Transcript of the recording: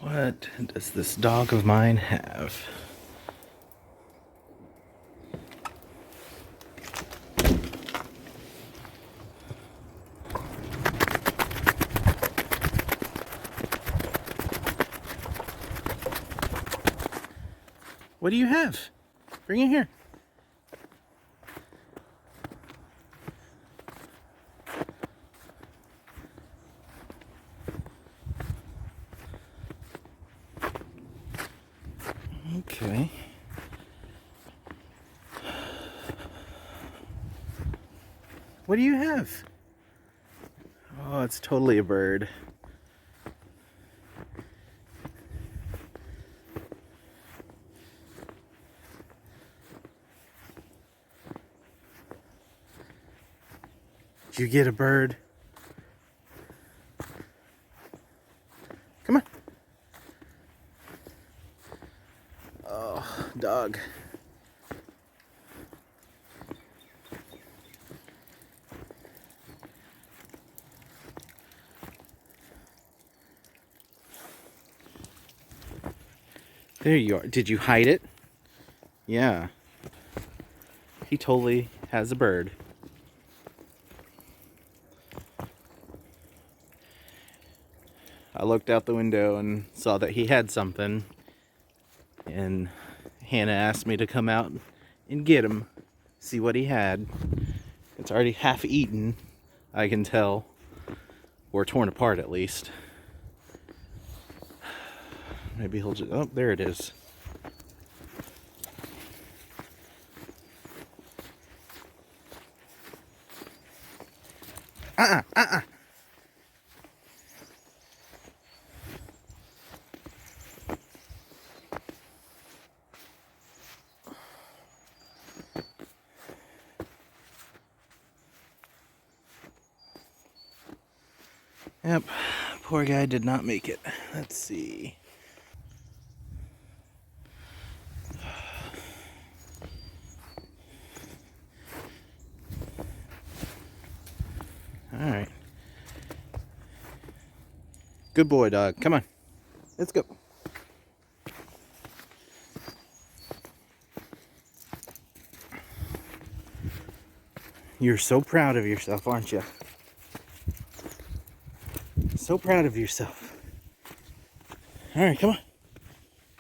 What does this dog of mine have? What do you have? Bring it here. Okay. What do you have? Oh, it's totally a bird. Did you get a bird? Come on. Oh, dog. There you are. Did you hide it? Yeah. He totally has a bird. I looked out the window and saw that he had something, and Hannah asked me to come out and get him, see what he had. It's already half eaten, I can tell, or torn apart at least. Maybe he'll just, oh, there it is. Uh-uh. Yep, poor guy did not make it. Let's see. All right. Good boy, dog. Come on. Let's go. You're so proud of yourself, aren't you? So proud of yourself. All right, come on.